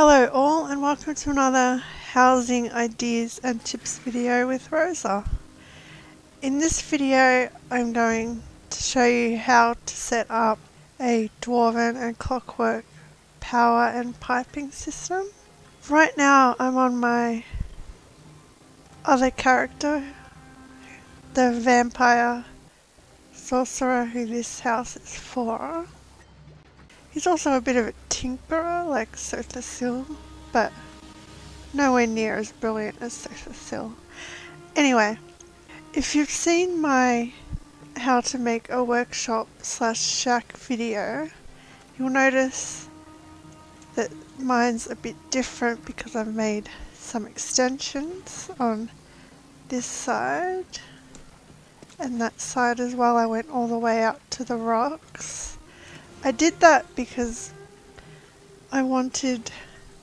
Hello all and welcome to another housing ideas and tips video with Rosa. In this video I'm going to show you how to set up a Dwarven and Clockwork power and piping system. Right now I'm on my other character, the vampire sorcerer who this house is for. He's also a bit of a tinkerer like Cecil, but nowhere near as brilliant as Cecil. Anyway, if you've seen my how to make a workshop / shack video, you'll notice that mine's a bit different because I've made some extensions on this side and that side as well. I went all the way out to the rocks. I did that because I wanted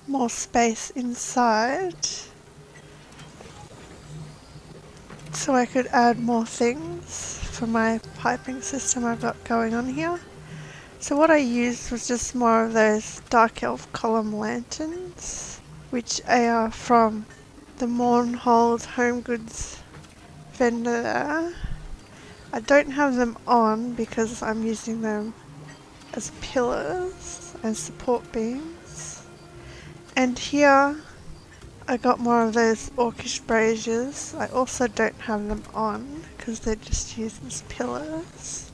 more space inside so I could add more things for my piping system I've got going on here. So what I used was just more of those dark elf column lanterns, which are from the Mournhold Home Goods vendor there. I don't have them on because I'm using them as pillars and support beams. And here I got more of those orcish braziers. I also don't have them on because they're just used as pillars.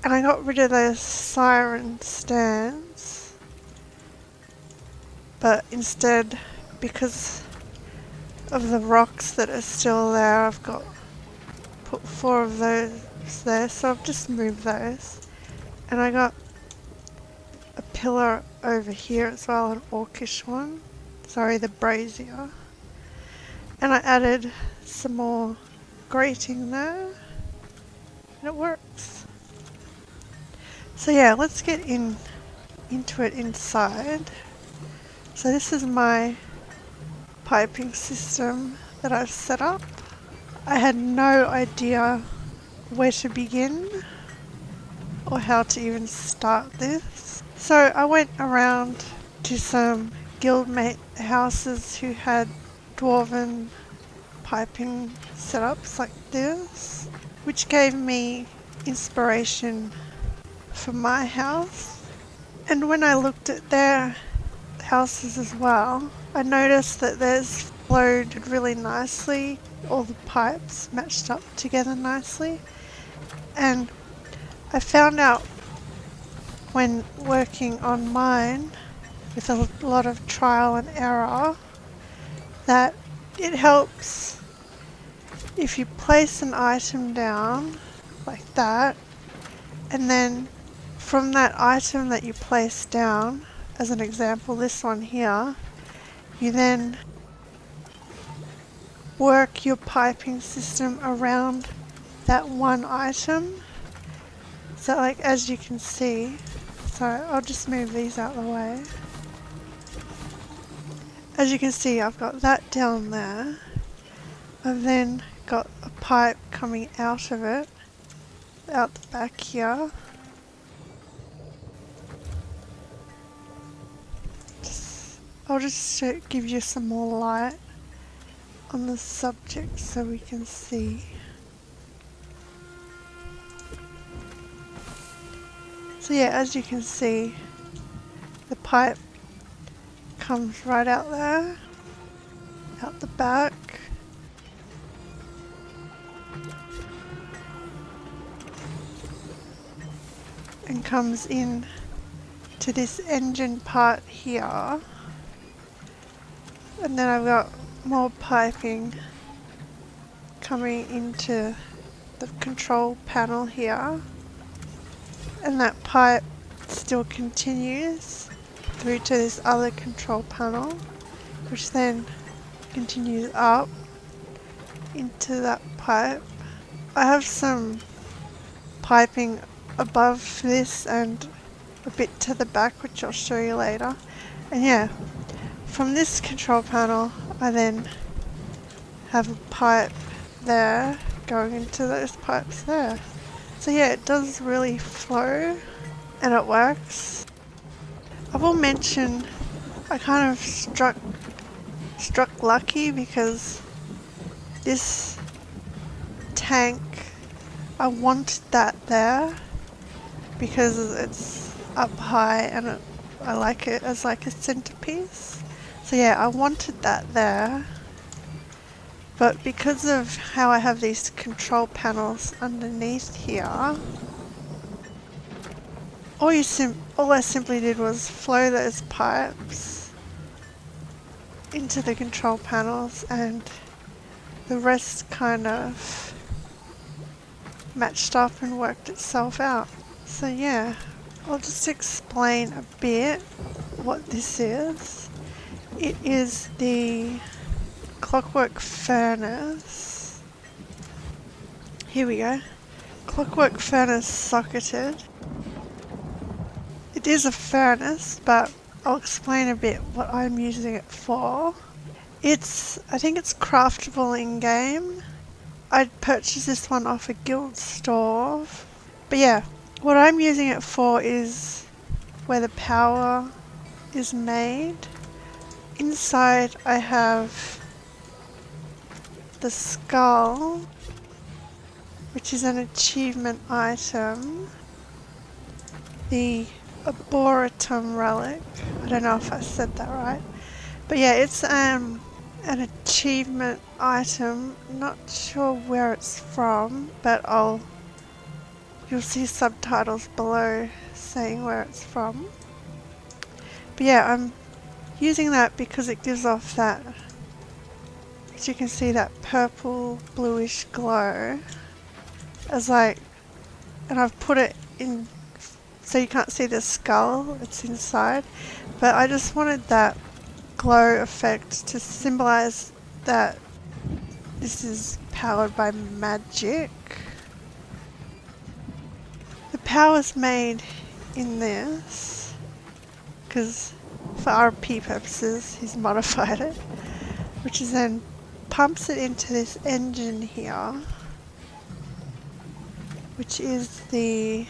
And I got rid of those siren stands, but instead, because of the rocks that are still there, I've put 4 of those there, so I've just moved those. And I got a pillar over here as well, an orcish one. Sorry, the brazier. And I added some more grating there. And it works. So yeah, let's get into it inside. So this is my piping system that I've set up. I had no idea where to begin or how to even start this. So I went around to some guildmate houses who had dwarven piping setups like this, which gave me inspiration for my house. And when I looked at their houses as well, I noticed that theirs flowed really nicely. All the pipes matched up together nicely. And I found out when working on mine with a lot of trial and error that it helps if you place an item down like that, and then from that item that you place down, as an example this one here, you then work your piping system around that one item. So like as you can see, so I'll just move these out of the way. As you can see, I've got that down there. I've then got a pipe coming out of it, out the back here. I'll just give you some more light on the subject so we can see. So yeah, as you can see, the pipe comes right out there, out the back. And comes in to this engine part here. And then I've got more piping coming into the control panel here. And that pipe still continues through to this other control panel, which then continues up into that pipe. I have some piping above this and a bit to the back, which I'll show you later. And yeah, from this control panel I then have a pipe there going into those pipes there. So yeah, it does really flow and it works. I will mention I kind of struck lucky because this tank, I wanted that there because it's up high and I like it as like a centerpiece. So yeah, I wanted that there. But because of how I have these control panels underneath here, all I simply did was flow those pipes into the control panels and the rest kind of matched up and worked itself out. So yeah, I'll just explain a bit what this is. It is the Clockwork furnace. Here we go. Clockwork furnace socketed. It is a furnace, but I'll explain a bit what I'm using it for. I think it's craftable in game. I purchased this one off a guild store. But yeah, what I'm using it for is where the power is made. Inside I have the skull, which is an achievement item. The Arboretum relic. I don't know if I said that right. But yeah, it's an achievement item. Not sure where it's from, but you'll see subtitles below saying where it's from. But yeah, I'm using that because it gives off that, as you can see, that purple bluish glow. And I've put it in so you can't see the skull, it's inside. But I just wanted that glow effect to symbolize that this is powered by magic. The power's made in this because for RP purposes he's modified it, which is then pumps it into this engine here, which is the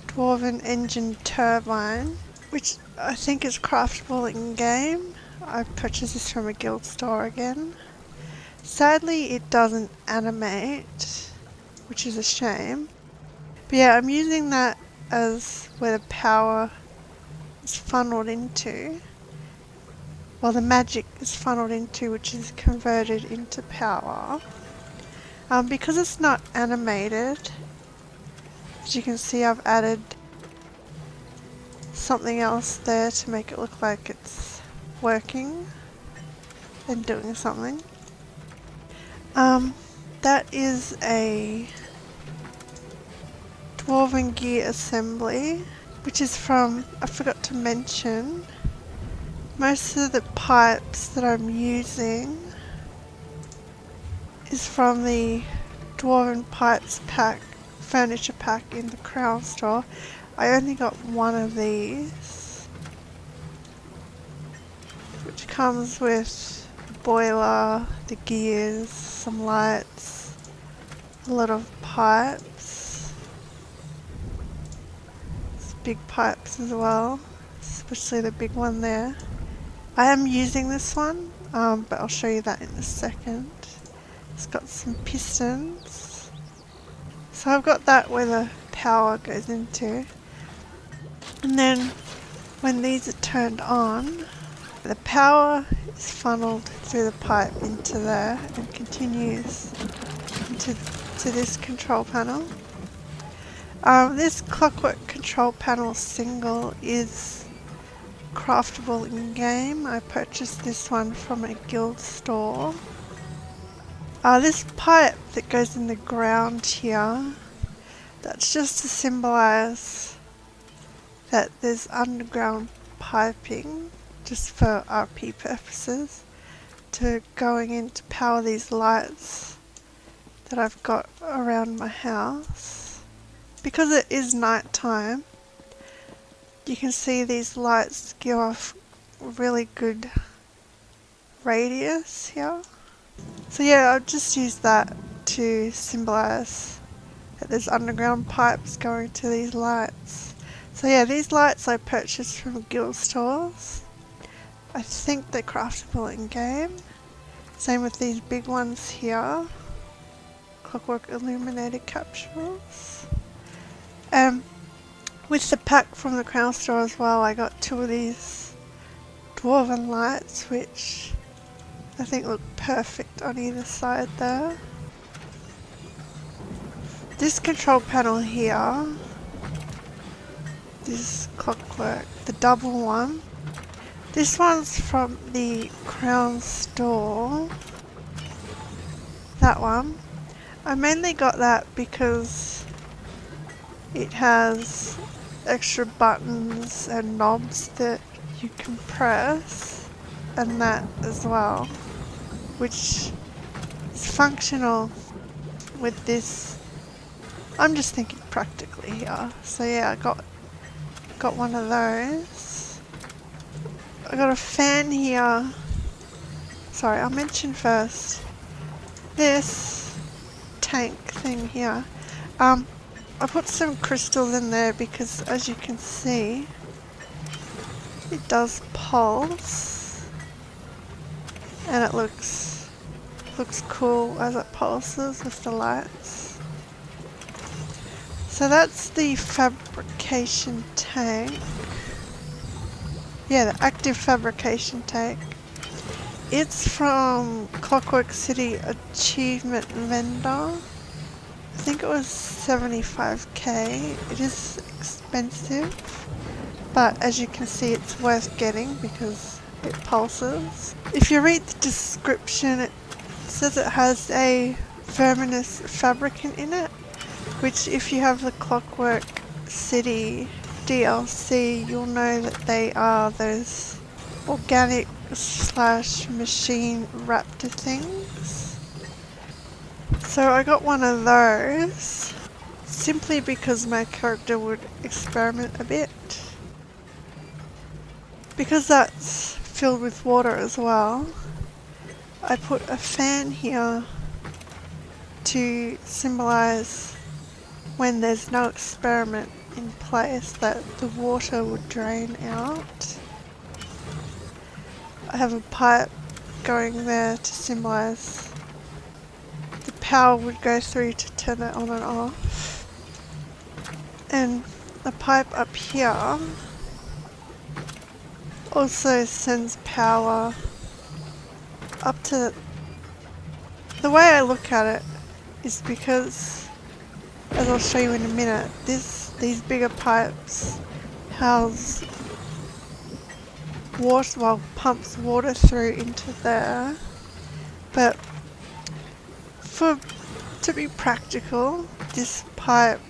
Dwarven engine turbine, which I think is craftable in game. I purchased this from a guild store again. Sadly it doesn't animate, which is a shame. But yeah, I'm using that as where the power is funneled into. Well, the magic is funneled into, which is converted into power. Because it's not animated, as you can see, I've added something else there to make it look like it's working and doing something. That is a Dwarven gear assembly, which is from, I forgot to mention, most of the pipes that I'm using is from the Dwarven Pipes pack, furniture pack in the Crown store. I only got one of these, which comes with the boiler, the gears, some lights, a lot of pipes. It's big pipes as well, especially the big one there. I am using this one, but I'll show you that in a second. It's got some pistons. So I've got that where the power goes into. And then when these are turned on, the power is funneled through the pipe into there and continues into this control panel. This Clockwork control panel single is craftable in game. I purchased this one from a guild store. This pipe that goes in the ground here, that's just to symbolize that there's underground piping, just for RP purposes, to going in to power these lights that I've got around my house. Because it is night time, you can see these lights give off really good radius here. So yeah, I've just used that to symbolize that there's underground pipes going to these lights. So yeah, these lights I purchased from guild stores. I think they're craftable in game. Same with these big ones here. Clockwork illuminated capsules. With the pack from the crown store as well, I got 2 of these dwarven lights, which I think look perfect on either side there. This control panel here, this Clockwork, the double one. This one's from the crown store. That one. I mainly got that because it has extra buttons and knobs that you can press, and that as well, which is functional with this. I'm just thinking practically here. So yeah, I got one of those. I got a fan here. Sorry, I'll mention first this tank thing here. I put some crystals in there because, as you can see, it does pulse, and it looks cool as it pulses with the lights. So that's the fabrication tank. Yeah, the active fabrication tank. It's from Clockwork City Achievement Vendor. I think it was 75k. It is expensive, but as you can see, it's worth getting because it pulses. If you read the description, it says it has a verminous fabricant in it, which if you have the Clockwork City DLC, you'll know that they are those organic / machine raptor things. So I got one of those simply because my character would experiment a bit. Because that's filled with water as well, I put a fan here to symbolize when there's no experiment in place that the water would drain out. I have a pipe going there to symbolize the power would go through to turn it on and off. And the pipe up here also sends power up to... The way I look at it is because, as I'll show you in a minute, these bigger pipes house water, well, pumps water through into there, but to be practical, this pipe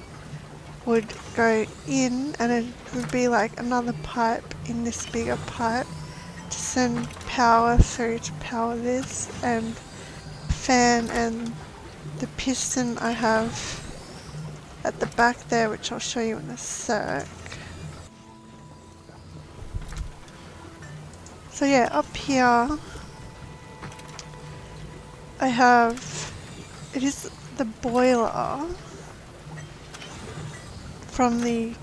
would go in and it would be like another pipe in this bigger pipe to send power through to power this, and fan and the piston I have at the back there, which I'll show you in a sec. So yeah, up here I have, it is the boiler from the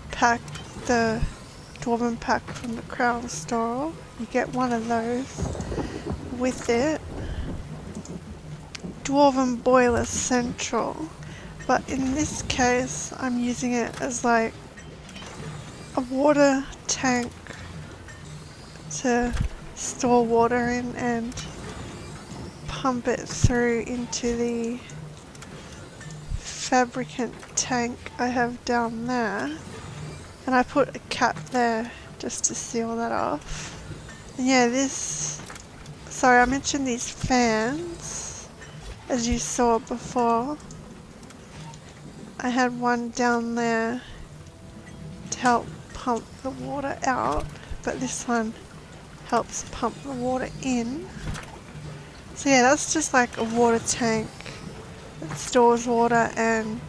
pack, the Dwarven pack from the Crown store. You get one of those with it. Dwarven Boiler Central, but in this case I'm using it as like a water tank to store water in and pump it through into the fabricant tank I have down there, and I put a cap there just to seal that off. And yeah, sorry, I mentioned these fans, as you saw before. I had one down there to help pump the water out, but this one helps pump the water in. So yeah, that's just like a water tank that stores water and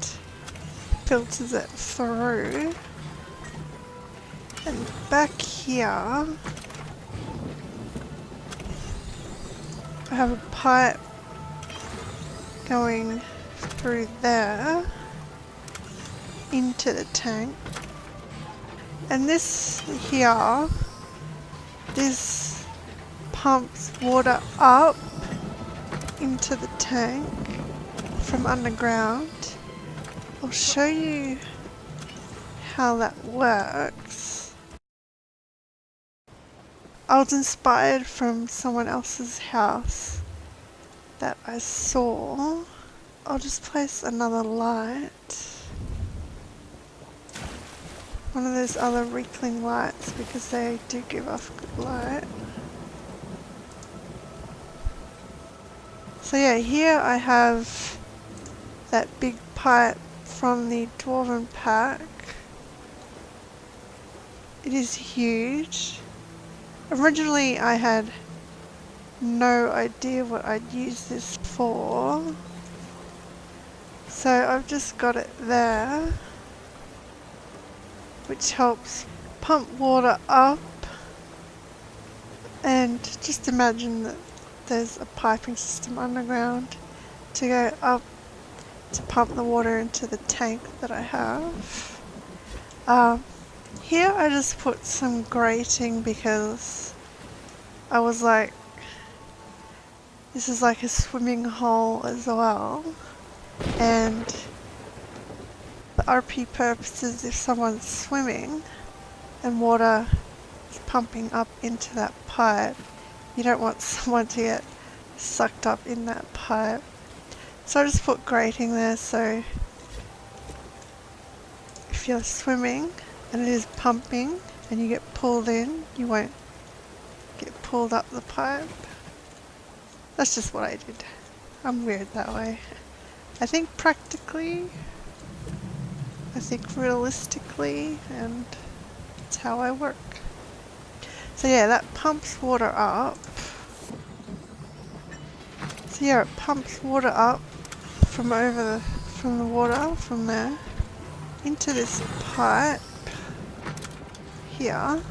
filters it through. And back here I have a pipe going through there into the tank. And this here, this pumps water up into the tank from underground. I'll show you how that works. I was inspired from someone else's house that I saw. I'll just place another light. One of those other Reekling lights because they do give off good light. So yeah, here I have that big pipe from the Dwarven pack. It is huge. Originally I had no idea what I'd use this for. So I've just got it there, which helps pump water up. And just imagine that there's a piping system underground to go up to pump the water into the tank that I have. Here I just put some grating because I was like, this is like a swimming hole as well, and the RP purposes, if someone's swimming and water is pumping up into that pipe, you don't want someone to get sucked up in that pipe. So I just put grating there, so if you're swimming and it is pumping and you get pulled in, you won't get pulled up the pipe. That's just what I did. I'm weird that way. I think practically, I think realistically, and it's how I work. So yeah, that pumps water up. So yeah, it pumps water up from the water from there into this pipe here.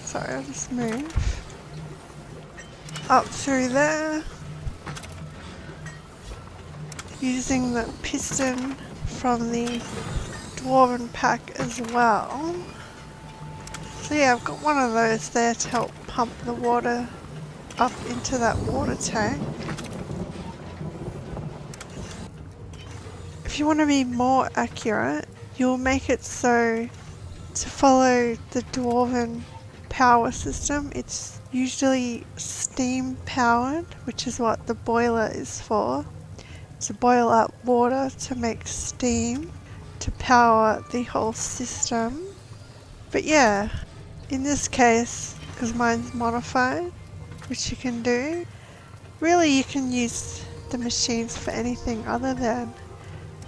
Sorry, I'll just move. Up through there. Using the piston from the Dwarven pack as well. So yeah, I've got one of those there to help pump the water up into that water tank. If you want to be more accurate, you'll make it so to follow the Dwarven Power System, it's usually steam powered, which is what the boiler is for. To boil up water to make steam to power the whole system. But yeah, in this case, because mine's modified, which you can do, really you can use the machines for anything other than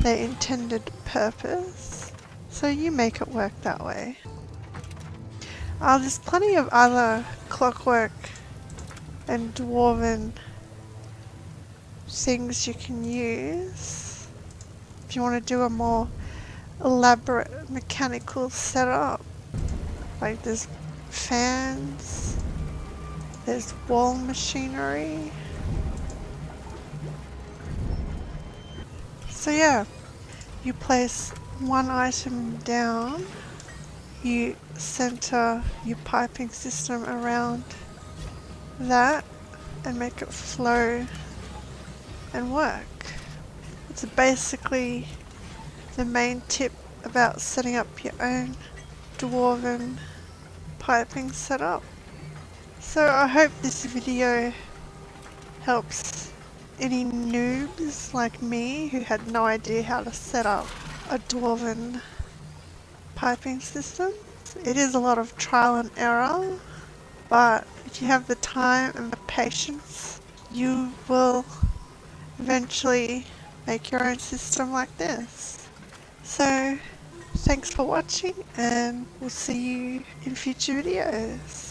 their intended purpose. So you make it work that way. There's plenty of other Clockwork and Dwarven things you can use if you want to do a more elaborate mechanical setup. Like there's fans, there's wall machinery. So yeah, you place one item down, you center your piping system around that and make it flow and work. It's basically the main tip about setting up your own Dwarven piping setup. So I hope this video helps any noobs like me who had no idea how to set up a Dwarven piping system. It is a lot of trial and error, but if you have the time and the patience, you will eventually make your own system like this. So thanks for watching, and we'll see you in future videos.